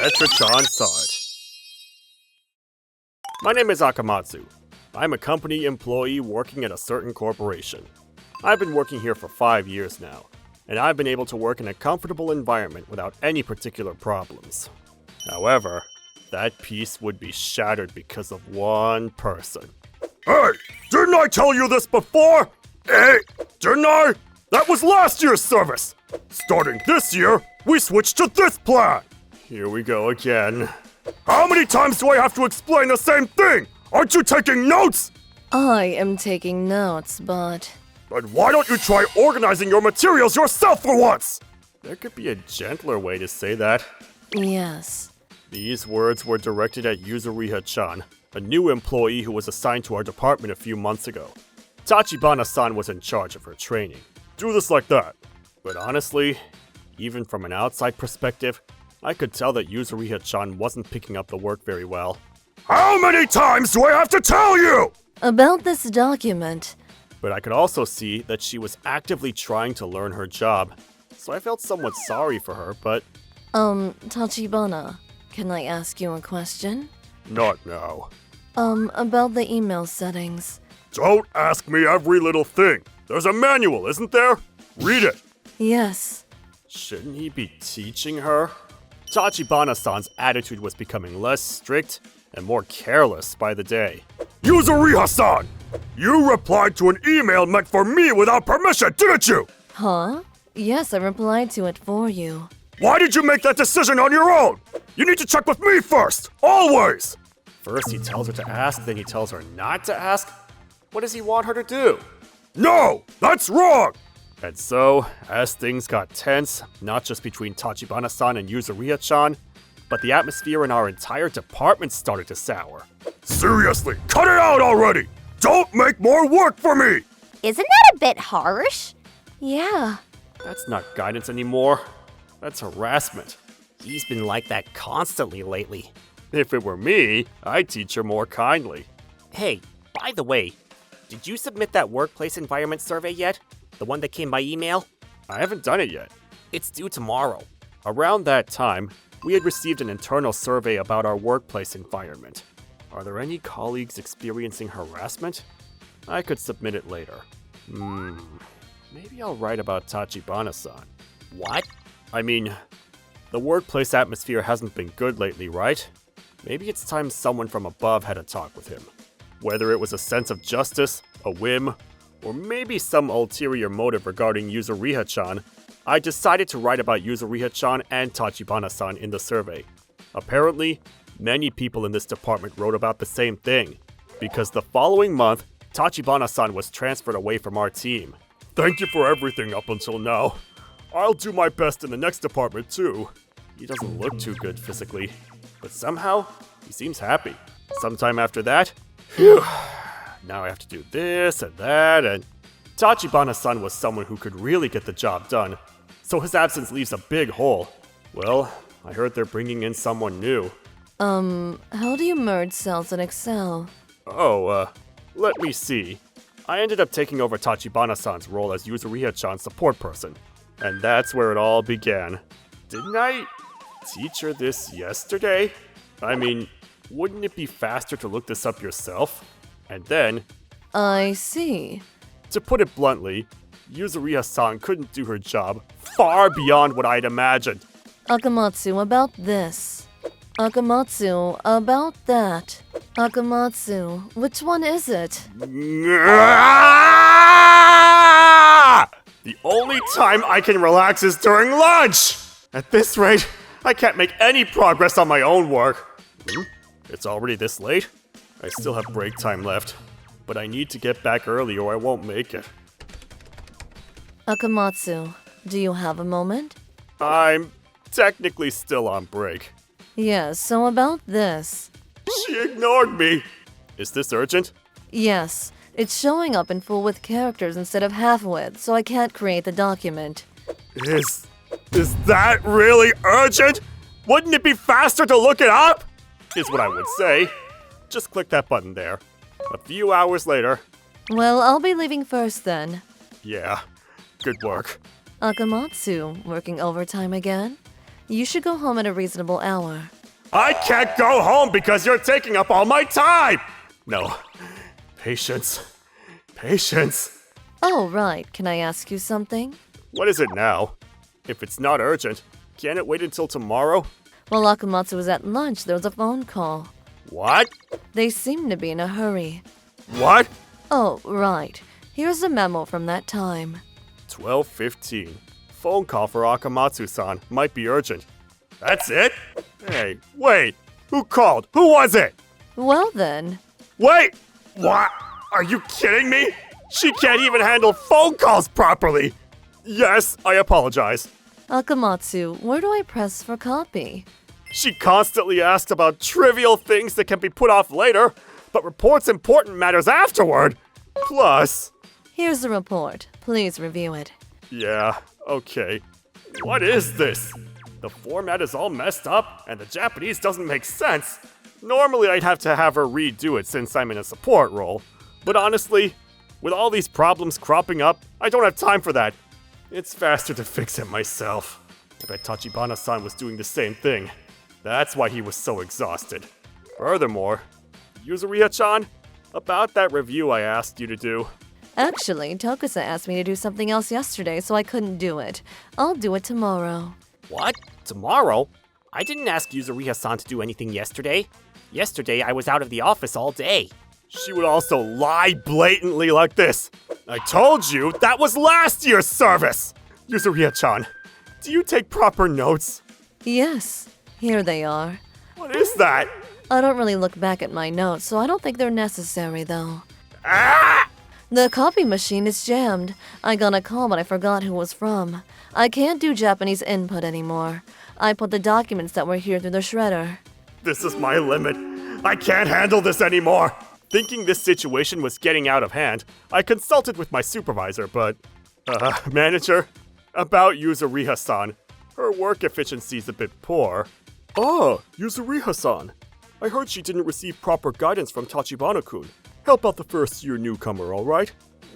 Etra saw it. My name is Akamatsu. I'm a company employee working at a certain corporation. I've been working here for 5 years now, and I've been able to work in a comfortable environment without any particular problems. However, that peace would be shattered because of one person. Hey! Didn't I tell you this before? Hey! Didn't I? That was last year's service! Starting this year, we switched to this plan! Here we go again. How many times do I have to explain the same thing? Aren't you taking notes? I am taking notes, but... But why don't you try organizing your materials yourself for once? There could be a gentler way to say that. Yes. These words were directed at Yuzuriha-chan, a new employee who was assigned to our department a few months ago. Tachibana-san was in charge of her training. Do this like that. But honestly, even from an outside perspective, I could tell that Yuzuriha-chan wasn't picking up the work very well. How many times do I have to tell you? About this document. But I could also see that she was actively trying to learn her job, so I felt somewhat sorry for her, but... Tachibana, can I ask you a question? Not now. About the email settings. Don't ask me every little thing. There's a manual, isn't there? Read it. Yes. Shouldn't he be teaching her? Tachibana-san's attitude was becoming less strict and more careless by the day. Yuzuriha-san! You replied to an email meant for me without permission, didn't you? Huh? Yes, I replied to it for you. Why did you make that decision on your own? You need to check with me first, always! First he tells her to ask, then he tells her not to ask. What does he want her to do? No! That's wrong! And so, as things got tense, not just between Tachibana-san and Yuzuriha-chan, but the atmosphere in our entire department started to sour. Seriously, cut it out already! Don't make more work for me! Isn't that a bit harsh? Yeah. That's not guidance anymore. That's harassment. He's been like that constantly lately. If it were me, I'd teach her more kindly. Hey, by the way, did you submit that workplace environment survey yet? The one that came by email? I haven't done it yet. It's due tomorrow. Around that time, we had received an internal survey about our workplace environment. Are there any colleagues experiencing harassment? I could submit it later. Maybe I'll write about Tachibana-san. What? I mean, the workplace atmosphere hasn't been good lately, right? Maybe it's time someone from above had a talk with him. Whether it was a sense of justice, a whim, or maybe some ulterior motive regarding Yuzuriha-chan, I decided to write about Yuzuriha-chan and Tachibana-san in the survey. Apparently, many people in this department wrote about the same thing, because the following month, Tachibana-san was transferred away from our team. Thank you for everything up until now. I'll do my best in the next department too. He doesn't look too good physically, but somehow, he seems happy. Sometime after that, now I have to do this and that, and Tachibana-san was someone who could really get the job done, so his absence leaves a big hole. Well, I heard they're bringing in someone new. How do you merge cells in Excel? Let me see. I ended up taking over Tachibana-san's role as Yuzuriha-chan's support person, and that's where it all began. Didn't I teach her this yesterday? I mean, wouldn't it be faster to look this up yourself? And then... I see. To put it bluntly, Yuzuriha-san couldn't do her job far beyond what I'd imagined. Akamatsu, about this. Akamatsu, about that. Akamatsu, which one is it? The only time I can relax is during lunch! At this rate, I can't make any progress on my own work. It's already this late? I still have break time left, but I need to get back early or I won't make it. Akamatsu, do you have a moment? I'm technically still on break. Yes, so about this. She ignored me! Is this urgent? Yes, it's showing up in full width characters instead of half width, so I can't create the document. Is that really urgent? Wouldn't it be faster to look it up? Is what I would say. Just click that button there. A few hours later. Well, I'll be leaving first then. Yeah, good work. Akamatsu, working overtime again? You should go home at a reasonable hour. I can't go home because you're taking up all my time! No. Patience. Patience. Oh, right. Can I ask you something? What is it now? If it's not urgent, can't it wait until tomorrow? While Akamatsu was at lunch, there was a phone call. What? They seemed to be in a hurry. What? Oh, right. Here's a memo from that time. 12:15. Phone call for Akamatsu-san. Might be urgent. That's it? Hey, wait. Who called? Who was it? Well then. Wait! What? Are you kidding me? She can't even handle phone calls properly! Yes, I apologize. Akamatsu, where do I press for copy? She constantly asks about trivial things that can be put off later, but reports important matters afterward. Plus... Here's the report. Please review it. Yeah, okay. What is this? The format is all messed up, and the Japanese doesn't make sense. Normally I'd have to have her redo it since I'm in a support role. But honestly, with all these problems cropping up, I don't have time for that. It's faster to fix it myself. I bet Tachibana-san was doing the same thing. That's why he was so exhausted. Furthermore, Yuzuriha-chan, about that review I asked you to do. Actually, Tokusa asked me to do something else yesterday, so I couldn't do it. I'll do it tomorrow. What? Tomorrow? I didn't ask Yuzuriha-san to do anything yesterday. Yesterday, I was out of the office all day. She would also lie blatantly like this. I told you that was last year's service! Yuzuriha-chan, do you take proper notes? Yes, here they are. What is that? I don't really look back at my notes, so I don't think they're necessary, though. Ah! The copy machine is jammed. I got a call, but I forgot who it was from. I can't do Japanese input anymore. I put the documents that were here through the shredder. This is my limit. I can't handle this anymore. Thinking this situation was getting out of hand, I consulted with my supervisor, but... manager? About Yuzuriha-san. Her work efficiency's a bit poor. Ah, Yuzuriha-san. I heard she didn't receive proper guidance from Tachibana-kun. Help out the first-year newcomer, alright?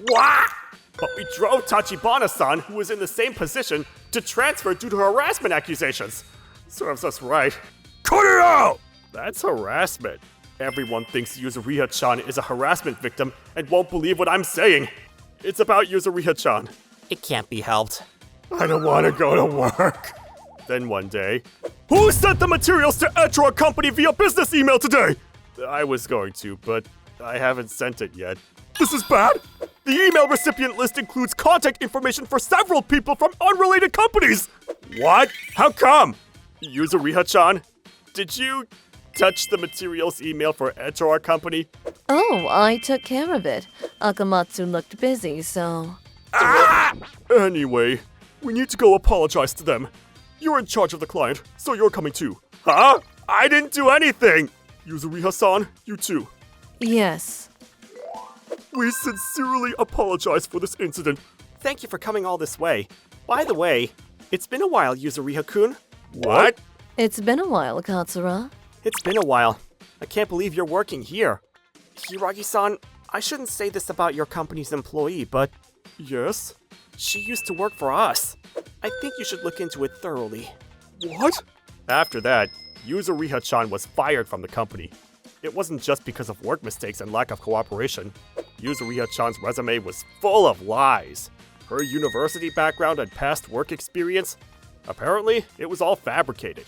What? But we drove Tachibana-san, who was in the same position, to transfer due to harassment accusations. Serves us right. Cut it out! That's harassment. Everyone thinks Yuzuriha-chan is a harassment victim and won't believe what I'm saying. It's about Yuzuriha-chan. It can't be helped. I don't want to go to work. Then one day, who sent the materials to Etra company via business email today? I was going to, but I haven't sent it yet. This is bad. The email recipient list includes contact information for several people from unrelated companies. What? How come? Yuzuriha-chan, did you touch the materials email for Etra company? Oh, I took care of it. Akamatsu looked busy, so... Ah! Anyway, we need to go apologize to them. You're in charge of the client, so you're coming too. Huh? I didn't do anything! Yuzuriha-san, you too. Yes. We sincerely apologize for this incident. Thank you for coming all this way. By the way, it's been a while, Yuzuriha-kun. What? It's been a while, Katsura. It's been a while. I can't believe you're working here. Hiragi-san, I shouldn't say this about your company's employee, but Yes? she used to work for us. I think you should look into it thoroughly. What? After that, Yuzuriha-chan was fired from the company. It wasn't just because of work mistakes and lack of cooperation. Yuzuriha-chan's resume was full of lies. Her university background and past work experience, apparently, it was all fabricated.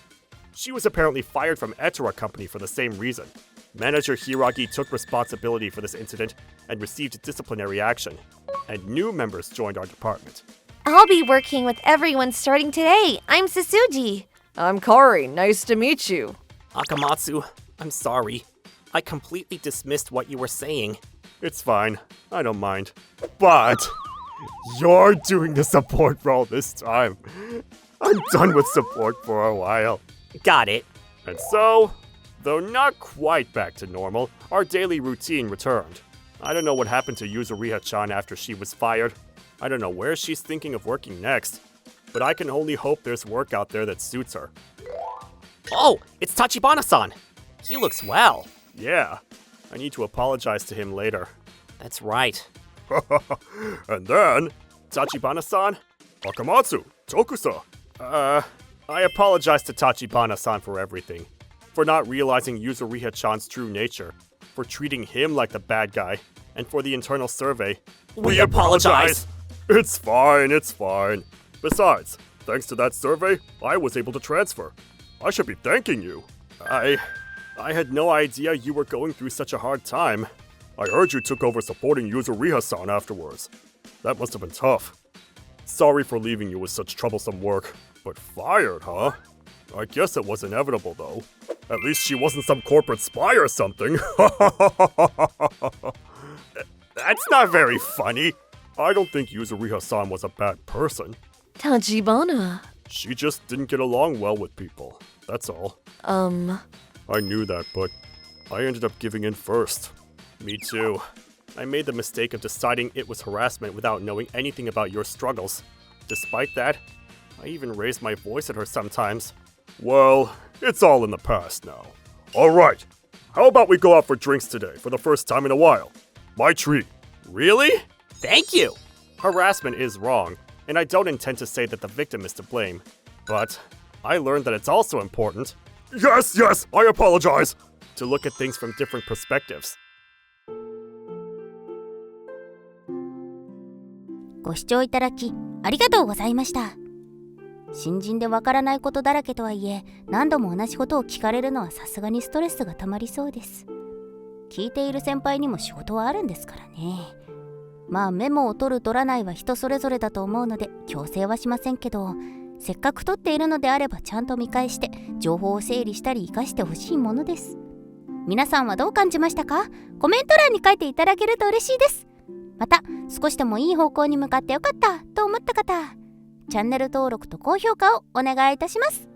She was apparently fired from Etra company for the same reason. Manager Hiragi took responsibility for this incident and received disciplinary action. And new members joined our department. I'll be working with everyone starting today. I'm Sasuji. I'm Kari. Nice to meet you. Akamatsu, I'm sorry. I completely dismissed what you were saying. It's fine. I don't mind. But you're doing the support role this time. I'm done with support for a while. Got it. And so, though not quite back to normal, our daily routine returned. I don't know what happened to Yuzuriha-chan after she was fired. I don't know where she's thinking of working next. But I can only hope there's work out there that suits her. Oh, it's Tachibana-san. He looks well. Yeah, I need to apologize to him later. That's right. And then, Tachibana-san, Akamatsu, Tokusa. I apologize to Tachibana-san for everything. for not realizing Yuzuriha-chan's true nature, for treating him like the bad guy, and for the internal survey. We apologize. It's fine, it's fine. Besides, thanks to that survey, I was able to transfer. I should be thanking you. I had no idea you were going through such a hard time. I heard you took over supporting Yuzuriha-san afterwards. That must have been tough. Sorry for leaving you with such troublesome work. But fired, huh? I guess it was inevitable, though. At least she wasn't some corporate spy or something. That's not very funny. I don't think Yuzuriha-san was a bad person. Tachibana. She just didn't get along well with people. That's all. I knew that, but I ended up giving in first. Me too. I made the mistake of deciding it was harassment without knowing anything about your struggles. Despite that, I even raised my voice at her sometimes. Well, it's all in the past now. Alright, how about we go out for drinks today for the first time in a while? My treat. Really? Thank you. Harassment is wrong, and I don't intend to say that the victim is to blame. But I learned that it's also important. Yes, I apologize! To look at things from different perspectives. ご視聴いただきありがとうございました。新人でわからないことだらけとはいえ、何度も同じことを聞かれるのはさすがにストレスがたまりそうです。聞いている先輩にも仕事はあるんですからね。まあメモを取る取らないは人それぞれだと思うので強制はしませんけど、せっかく取っているのであればちゃんと見返して情報を整理したり活かしてほしいものです。皆さんはどう感じましたか？コメント欄に書いていただけると嬉しいです。また少しでもいい方向に向かってよかったと思った方、チャンネル登録と高評価をお願いいたします。